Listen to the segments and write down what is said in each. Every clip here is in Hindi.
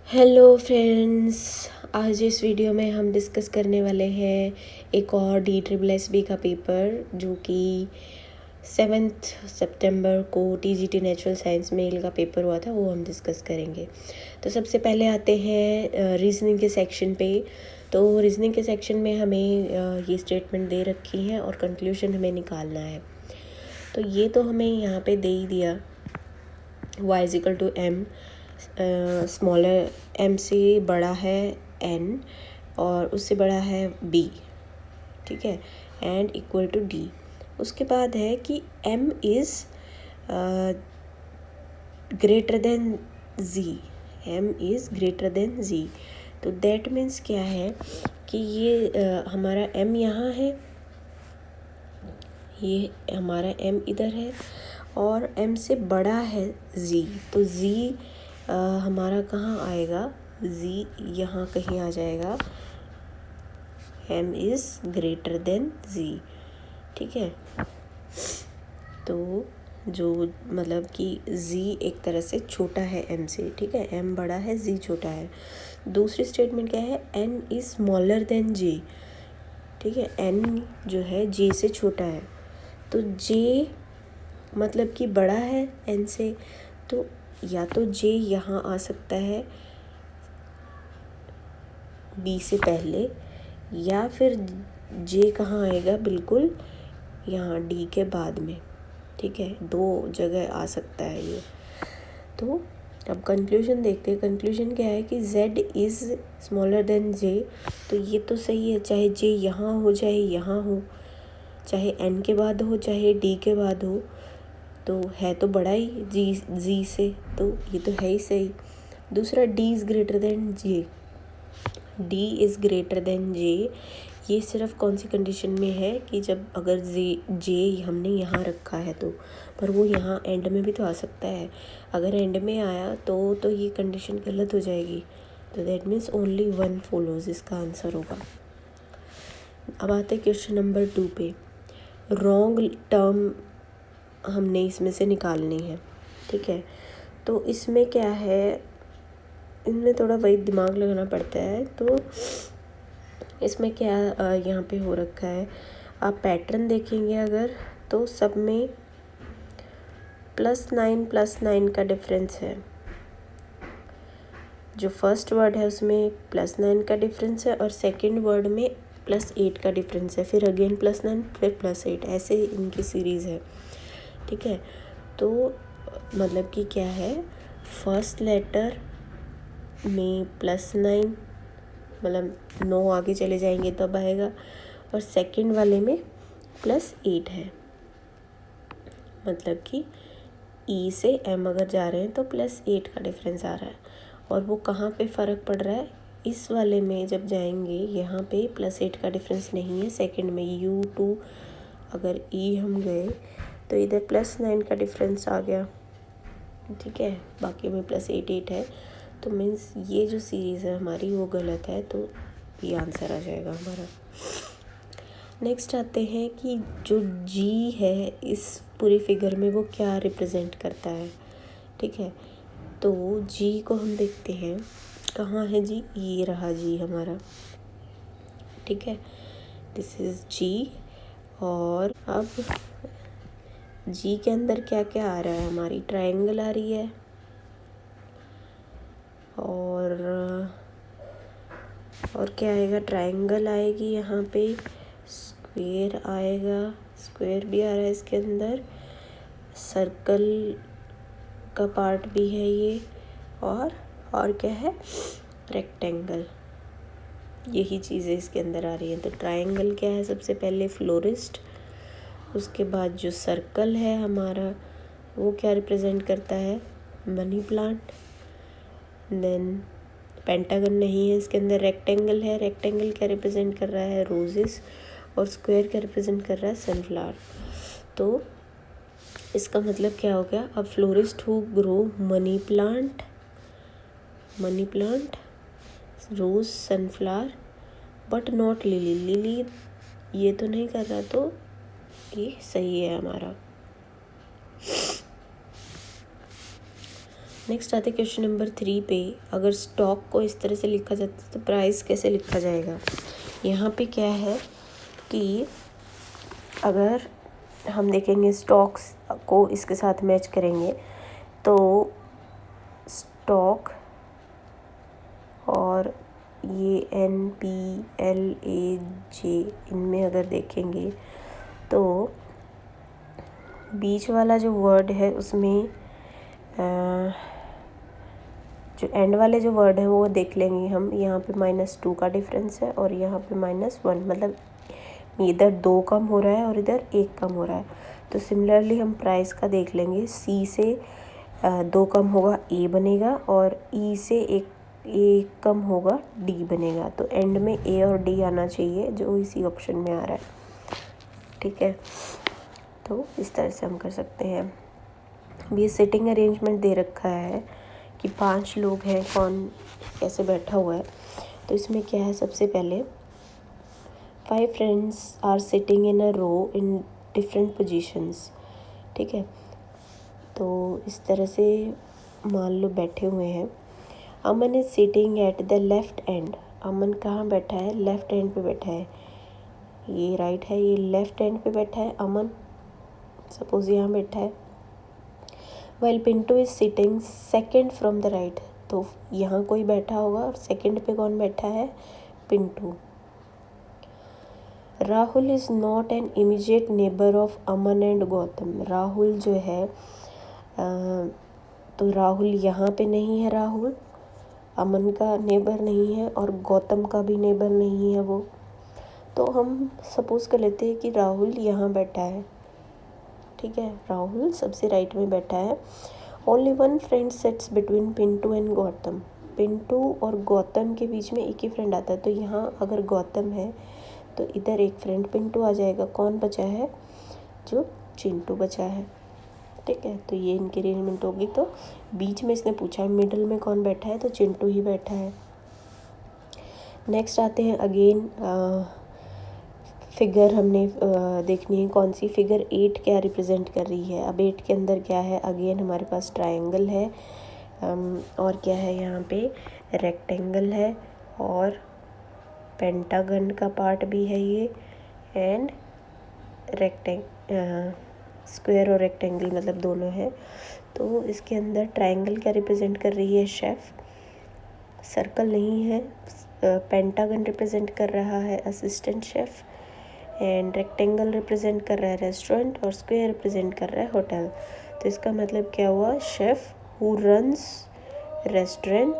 हेलो फ्रेंड्स, आज इस वीडियो में हम डिस्कस करने वाले हैं एक और DSSB का पेपर जो कि 7 सितंबर को TGT नेचुरल साइंस मेल का पेपर हुआ था, वो हम डिस्कस करेंगे। तो सबसे पहले आते हैं रीजनिंग के सेक्शन पे। तो रीजनिंग के सेक्शन में हमें ये स्टेटमेंट दे रखी है और कंक्लूजन हमें निकालना है। तो ये तो हमें यहाँ पे दे ही दिया, y = m, स्मॉलर m से बड़ा है n और उससे बड़ा है b, ठीक है, एंड इक्वल टू d। उसके बाद है कि m is greater than z, m is greater than z। तो दैट मीन्स क्या है कि ये हमारा m यहाँ है, ये हमारा m इधर है और m से बड़ा है z। तो z हमारा कहाँ आएगा, z यहाँ कहीं आ जाएगा, m is greater than z, ठीक है। तो जो मतलब कि z एक तरह से छोटा है m से, ठीक है, m बड़ा है z छोटा है। दूसरी स्टेटमेंट क्या है, n is smaller than j, ठीक है, n जो है j से छोटा है। तो j मतलब कि बड़ा है n से, तो या तो j यहाँ आ सकता है b से पहले, या फिर j कहाँ आएगा, बिल्कुल यहाँ d के बाद में, ठीक है, दो जगह आ सकता है ये। तो अब कंक्लूजन देखते हैं। कंक्लूजन क्या है कि z is smaller than j। तो ये तो सही है, चाहे j यहाँ हो चाहे यहाँ हो, चाहे n के बाद हो चाहे d के बाद हो, तो है तो बड़ा ही जी से, तो ये तो है ही सही। दूसरा d is greater than j, d is greater than j, ये सिर्फ कौन सी कंडीशन में है कि जब अगर j हमने यहाँ रखा है तो, पर वो यहाँ एंड में भी तो आ सकता है। अगर एंड में आया तो ये कंडीशन गलत हो जाएगी। तो that means only one follows, इसका आंसर होगा। अब आते हैं क्वेश्चन नंबर 2 पे। रॉन्ग टर्म हमने इसमें से निकालनी है, ठीक है। तो इसमें क्या है, इनमें थोड़ा वही दिमाग लगाना पड़ता है। तो इसमें क्या यहाँ पे हो रखा है, आप पैटर्न देखेंगे अगर, तो सब में +9 का डिफरेंस है। जो फर्स्ट वर्ड है उसमें +9 का डिफरेंस है और सेकंड वर्ड में +8 का डिफरेंस है, फिर अगेन +9 फिर +8, ऐसे इनकी सीरीज़ है, ठीक है। तो मतलब कि क्या है, फर्स्ट लेटर में +9, मतलब 9 आगे चले जाएंगे तब आएगा, और सेकंड वाले में +8 है। मतलब कि E से M अगर जा रहे हैं तो +8 का डिफरेंस आ रहा है। और वो कहाँ पे फ़र्क पड़ रहा है, इस वाले में जब जाएंगे यहाँ पे +8 का डिफरेंस नहीं है। सेकंड में U2 अगर E हम गए तो इधर +9 का डिफरेंस आ गया, ठीक है, बाकी में +8 है। तो मीन्स ये जो सीरीज़ है हमारी वो गलत है, तो ये आंसर आ जाएगा हमारा। नेक्स्ट आते हैं कि जो G है इस पूरी फिगर में वो क्या रिप्रेजेंट करता है, ठीक है। तो G को हम देखते हैं, कहाँ है G, ये रहा G हमारा, ठीक है, दिस इज़ G। और अब G के अंदर क्या क्या आ रहा है, हमारी ट्रायंगल आ रही है और क्या आएगा, ट्रायंगल आएगी यहाँ पे, स्क्वायर आएगा, स्क्वायर भी आ रहा है इसके अंदर, सर्कल का पार्ट भी है ये, और क्या है, रेक्टेंगल। यही चीज़ें इसके अंदर आ रही हैं। तो ट्रायंगल क्या है, सबसे पहले फ्लोरिस्ट, उसके बाद जो सर्कल है हमारा वो क्या रिप्रेजेंट करता है, मनी प्लांट। देन पेंटागन नहीं है इसके अंदर, रेक्टेंगल है, रेक्टेंगल क्या रिप्रेजेंट कर रहा है, रोजेस, और स्क्वायर क्या रिप्रेजेंट कर रहा है, सनफ्लावर। तो इसका मतलब क्या हो गया, अब florist who grow money plant, rose, sunflower, but not lily, lily ये तो नहीं कर रहा, तो ये सही है हमारा। नेक्स्ट आते क्वेश्चन नंबर 3 पे। अगर स्टॉक को इस तरह से लिखा जाता तो प्राइस कैसे लिखा जाएगा। यहाँ पे क्या है कि अगर हम देखेंगे स्टॉक्स को इसके साथ मैच करेंगे तो स्टॉक और ये NPLAJ इनमें अगर देखेंगे तो बीच वाला जो वर्ड है उसमें जो एंड वाले जो वर्ड है वो देख लेंगे हम। यहाँ पे -2 का डिफरेंस है और यहाँ पे -1, मतलब इधर 2 कम हो रहा है और इधर 1 कम हो रहा है। तो सिमिलरली हम प्राइस का देख लेंगे। C से 2 कम होगा A बनेगा और E से 1 कम होगा D बनेगा। तो एंड में A और D आना चाहिए जो इसी ऑप्शन में आ रहा है। ठीक है, तो इस तरह से हम कर सकते हैं। अब ये सिटिंग अरेंजमेंट दे रखा है कि 5 लोग हैं, कौन कैसे बैठा हुआ है। तो इसमें क्या है, सबसे पहले 5 friends are sitting in a row in different positions. ठीक है, तो इस तरह से मान लो बैठे हुए हैं। Aman is sitting at the left end. Aman कहाँ बैठा है, लेफ्ट एंड पे बैठा है। ये राइट है, ये लेफ्ट एंड पे बैठा है अमन, सपोज यहाँ बैठा है। Well Pintu is sitting second from the right. तो यहाँ कोई बैठा होगा और सेकेंड पे कौन बैठा है, Pintu. Rahul is not an immediate neighbour of Aman and Gautam. Rahul जो है तो राहुल यहाँ पे नहीं है, राहुल अमन का नेबर नहीं है और गौतम का भी नेबर नहीं है वो। तो हम सपोज कर लेते हैं कि राहुल यहाँ बैठा है। ठीक है, राहुल सबसे राइट में बैठा है। Only 1 friend sets between Pintu and Gautam. Pintu और गौतम के बीच में एक ही फ्रेंड आता है। तो यहाँ अगर गौतम है तो इधर एक फ्रेंड पिंटू आ जाएगा। कौन बचा है, जो चिंटू बचा है। ठीक है, तो ये इनकी अरेंजमेंट होगी। तो बीच में इसने पूछा है मिडिल में कौन बैठा है, तो चिंटू ही बैठा है। नेक्स्ट आते हैं अगेन फिगर हमने देखनी है कौन सी। फिगर 8 क्या रिप्रेजेंट कर रही है। अब 8 के अंदर क्या है, अगेन हमारे पास ट्रायंगल है और क्या है यहाँ पे, रेक्टेंगल है और पेंटागन का पार्ट भी है ये, एंड स्क्वायर और रेक्टेंगल मतलब दोनों है। तो इसके अंदर ट्रायंगल क्या रिप्रेजेंट कर रही है, शेफ। सर्कल नहीं है, पेंटागन रिप्रेजेंट कर रहा है assistant chef, and rectangle represent कर रहा है रेस्टोरेंट और स्क्वायर रिप्रेजेंट कर रहा है होटल। तो इसका मतलब क्या हुआ, chef who runs restaurant,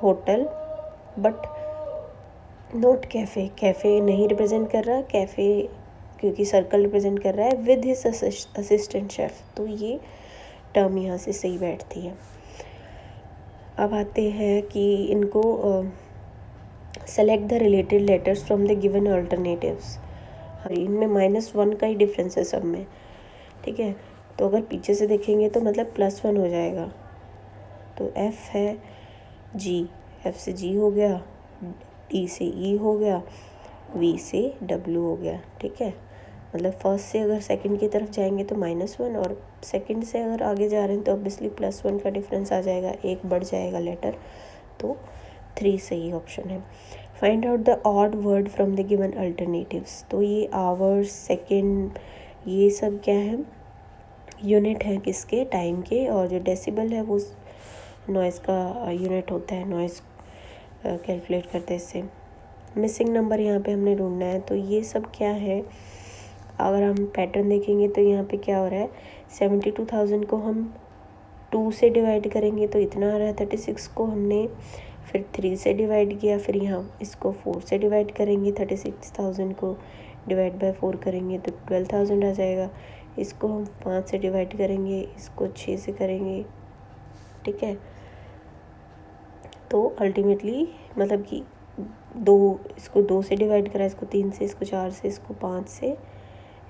hotel, but note cafe. Cafe नहीं रिप्रेजेंट कर रहा, कैफ़े क्योंकि सर्कल रिप्रेजेंट कर रहा है विद हिज असिस्टेंट शेफ। तो ये टर्म यहाँ से सही बैठती है। अब आते हैं कि इनको select the related letters from the given alternatives. इनमें -1 का ही डिफरेंस है सब में। ठीक है, तो अगर पीछे से देखेंगे तो मतलब +1 हो जाएगा। तो F है G, F से G हो गया, D से E हो गया, V से W हो गया। ठीक है, मतलब फर्स्ट से अगर सेकंड की तरफ जाएंगे तो -1 और सेकंड से अगर आगे जा रहे हैं तो ऑब्वियसली +1 का डिफरेंस आ जाएगा, एक बढ़ जाएगा लेटर। तो 3 सही ऑप्शन है। Find out the odd word from the given alternatives. तो ये आवर्स, सेकेंड, ये सब क्या है, यूनिट है किसके, टाइम के। और जो डेसिबल है वो नॉइज़ का यूनिट होता है, नॉइज़ कैलकुलेट करते हैं इससे। मिसिंग नंबर यहाँ पे हमने ढूंढना है। तो ये सब क्या है, अगर हम पैटर्न देखेंगे तो यहाँ पे क्या हो रहा है, 72,000 को हम 2 से डिवाइड करेंगे तो इतना आ रहा है। 36 को हमने फिर 3 से डिवाइड किया, फिर यहाँ इसको 4 से डिवाइड करेंगे। 36,000 को डिवाइड बाय 4 करेंगे तो 12,000 आ जाएगा। इसको हम 5 से डिवाइड करेंगे, इसको 6 से करेंगे। ठीक है, तो अल्टीमेटली मतलब कि इसको 2 से डिवाइड करा, इसको 3 से, इसको 4 से, इसको 5 से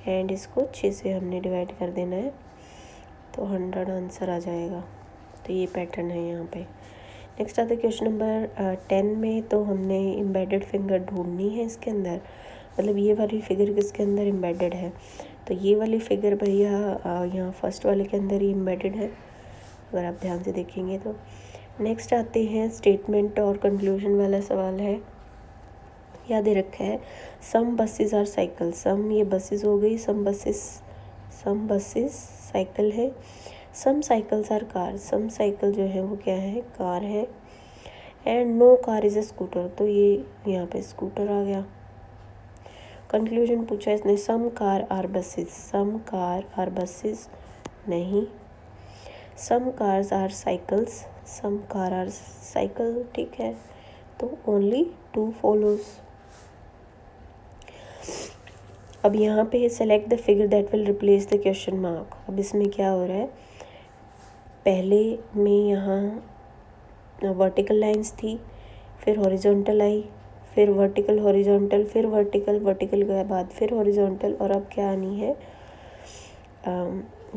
एंड इसको 6 से हमने डिवाइड कर देना है। तो 100 आंसर आ जाएगा। तो ये पैटर्न है यहाँ पे। नेक्स्ट आता है क्वेश्चन नंबर 10 में। तो हमने एम्बेडेड फिंगर ढूंढनी है इसके अंदर, मतलब ये वाली फिगर किसके अंदर एम्बेडेड है। तो ये वाली फिगर भैया यहाँ फर्स्ट वाले के अंदर ही एम्बेडेड है। अगर आप ध्यान से देखेंगे तो। नेक्स्ट आते हैं स्टेटमेंट और कंक्लूजन वाला सवाल है। याद दे रखा है some buses are cycle, some ये बसेस हो गई, सम बसेस साइकिल है। Some cycles are car, some cycle जो है वो क्या है, कार है। And no car is a scooter, तो ये यहाँ पे स्कूटर आ गया। कंक्लूजन पूछा इसने some car are buses, some car are buses नहीं। Some cars are cycles, some car are cycle, ठीक है, तो ओनली 2 फॉलोज। अब यहाँ पे select the figure that will replace the question mark. अब इसमें क्या हो रहा है, पहले में यहाँ वर्टिकल लाइंस थी, फिर हॉरिजॉन्टल आई, फिर वर्टिकल हॉरिजॉन्टल, फिर वर्टिकल, वर्टिकल के बाद फिर हॉरिजॉन्टल, और अब क्या आनी है,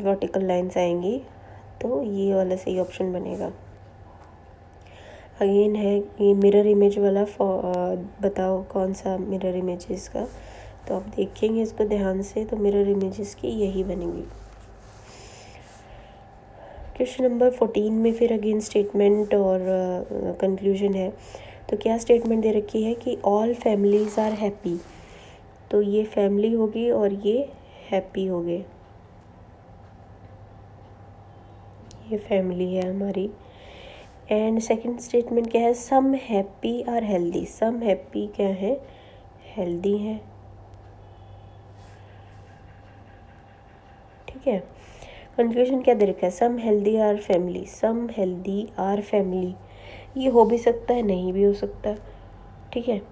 वर्टिकल लाइंस आएंगी, तो ये वाला सही ऑप्शन बनेगा। अगेन है ये मिरर इमेज वाला, बताओ कौन सा मिरर इमेज है इसका, तो आप देखेंगे इसको ध्यान से, तो मिरर इमेजेस की यही बनेगी। क्वेश्चन नंबर 14 में फिर अगेन स्टेटमेंट और कंक्लूजन है। तो क्या स्टेटमेंट दे रखी है कि ऑल फैमिलीज आर हैप्पी, तो ये फैमिली होगी और ये हैप्पी हो गए, ये फैमिली है हमारी। एंड सेकंड स्टेटमेंट क्या है, some happy are healthy, some happy क्या है, हेल्दी है, ठीक है। कंक्लूजन क्या दे रखा है, some healthy are family, some healthy are family, ये हो भी सकता है नहीं भी हो सकता, ठीक है,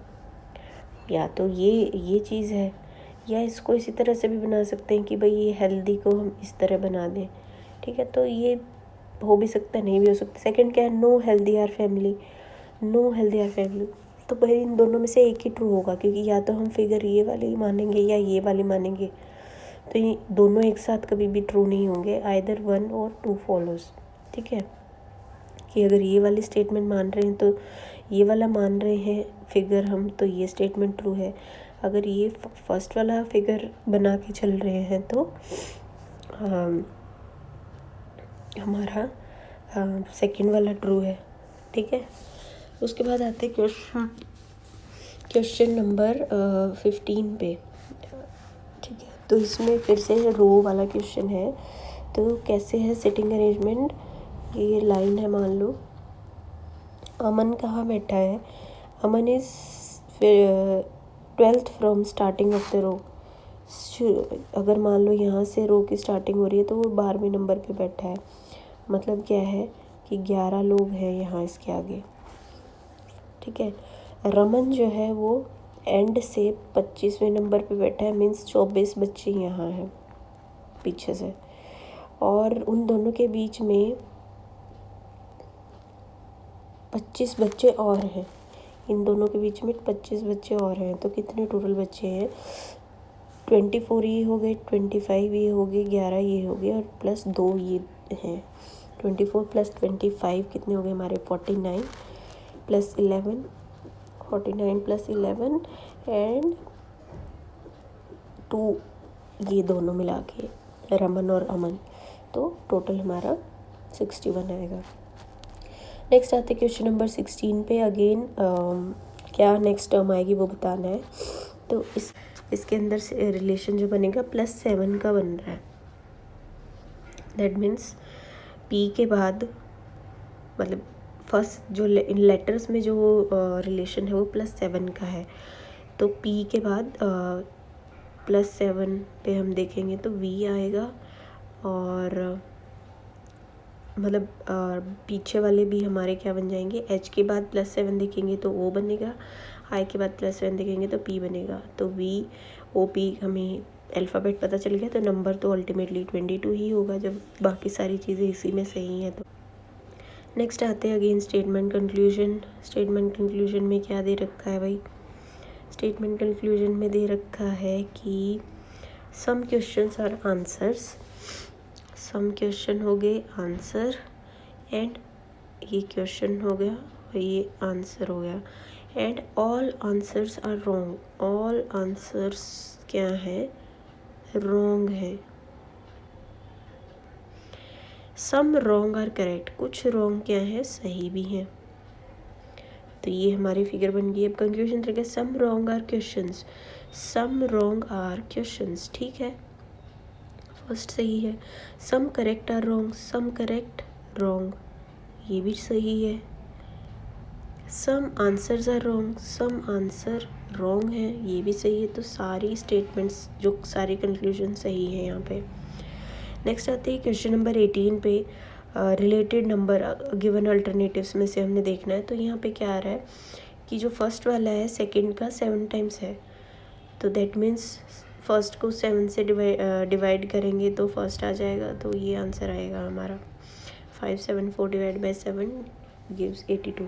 या तो ये चीज़ है, या इसको इसी तरह से भी बना सकते हैं कि भाई ये हेल्दी को हम इस तरह बना दें, ठीक है, तो ये हो भी सकता है नहीं भी हो सकता। सेकंड क्या है, no healthy are family, no healthy are family, तो भाई इन दोनों में से एक ही ट्रू होगा, क्योंकि या तो हम फिगर ये वाली मानेंगे या ये वाली मानेंगे, तो ये दोनों एक साथ कभी भी ट्रू नहीं होंगे, आइदर 1 और 2 फॉलोज, ठीक है, कि अगर ये वाली स्टेटमेंट मान रहे हैं तो ये वाला मान रहे हैं फिगर हम, तो ये स्टेटमेंट ट्रू है। अगर ये फर्स्ट वाला फिगर बना के चल रहे हैं तो हमारा सेकंड वाला ट्रू है, ठीक है। उसके बाद आते क्वेश्चन नंबर 15 पे, ठीक है, तो इसमें फिर से रो वाला क्वेश्चन है। तो कैसे है सिटिंग अरेंजमेंट, ये लाइन है, मान लो अमन कहाँ बैठा है, Aman is 12th from starting of the row, अगर मान लो यहाँ से रो की स्टार्टिंग हो रही है तो वो 12वें नंबर पे बैठा है, मतलब क्या है कि 11 लोग हैं यहाँ इसके आगे, ठीक है। रमन जो है वो एंड से 25वें नंबर पे बैठा है, मीन्स 24 बच्चे यहाँ हैं पीछे से, और उन दोनों के बीच में 25 बच्चे और हैं, इन दोनों के बीच में 25 बच्चे और हैं, तो कितने टोटल बच्चे हैं, 24 ये हो गए, 25 ये हो गए, 11 ये हो गए, और प्लस 2 ये हैं, 24 + 25 कितने हो गए हमारे, 49 + 11, 49 + 11 एंड 2 ये दोनों मिला के रमन और अमन, तो टोटल हमारा 61 आएगा। नेक्स्ट आते क्वेश्चन नंबर 16 पे, अगेन क्या नेक्स्ट टर्म आएगी वो बताना है। तो इसके अंदर से रिलेशन जो बनेगा +7 का बन रहा है, दैट मीन्स P के बाद, मतलब फर्स्ट जो लेटर्स में जो रिलेशन है वो +7 का है, तो P के बाद +7 पे हम देखेंगे तो V आएगा, और मतलब पीछे वाले भी हमारे क्या बन जाएंगे, H के बाद +7 देखेंगे तो O बनेगा, I के बाद +7 देखेंगे तो P बनेगा, तो VOP हमें अल्फ़ाबेट पता चल गया, तो नंबर तो अल्टीमेटली 22 ही होगा जब बाकी सारी चीज़ें इसी में सही हैं। तो नेक्स्ट आते हैं again statement conclusion. Statement conclusion में क्या दे रखा है भाई, स्टेटमेंट कंक्लूजन में दे रखा है कि some questions are answers, some question हो गए आंसर, एंड ये क्वेश्चन हो गया और ये आंसर हो गया, and all answers are wrong, all answers क्या है, रॉन्ग है। सम रॉन्ग आर करेक्ट, कुछ रॉन्ग क्या है, सही भी हैं। तो ये हमारी फिगर बन गई। अब कंक्लूजन तरीके, some wrong are questions, some wrong are questions, ठीक है, फर्स्ट सही है। Some correct are wrong, some correct wrong, ये भी सही है। Some answers are wrong, some answer wrong है, ये भी सही है। तो सारी स्टेटमेंट्स जो सारी कंक्लूजन सही है यहाँ पे। नेक्स्ट आते हैं क्वेश्चन नंबर 18 पे, रिलेटेड नंबर गिवन अल्टरनेटिव्स में से हमने देखना है। तो यहाँ पे क्या आ रहा है कि जो फर्स्ट वाला है सेकंड का 7 टाइम्स है, तो दैट मीन्स फर्स्ट को 7 से डिवाइड करेंगे तो फर्स्ट आ जाएगा, तो ये आंसर आएगा हमारा 574 डिवाइड बाई 7 गिव्स 82,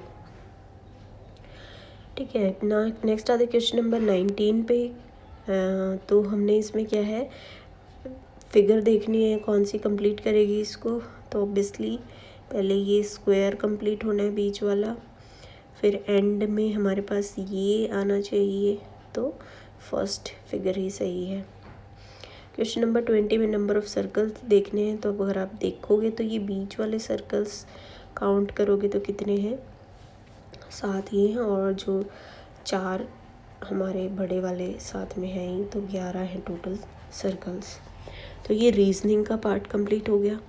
ठीक है ना। नेक्स्ट आते क्वेश्चन नंबर 19 पे। तो हमने इसमें क्या है, फिगर देखनी है कौन सी कंप्लीट करेगी इसको। तो ऑब्वियसली पहले ये स्क्वायर कंप्लीट होना है बीच वाला, फिर एंड में हमारे पास ये आना चाहिए, तो फर्स्ट फिगर ही सही है। क्वेश्चन नंबर 20 में नंबर ऑफ सर्कल्स देखने हैं। तो अब अगर आप देखोगे तो ये बीच वाले सर्कल्स काउंट करोगे तो कितने हैं, 7 ये हैं, और जो 4 हमारे बड़े वाले साथ में हैं ही, तो 11 हैं टोटल सर्कल्स। तो ये रीजनिंग का पार्ट कंप्लीट हो गया।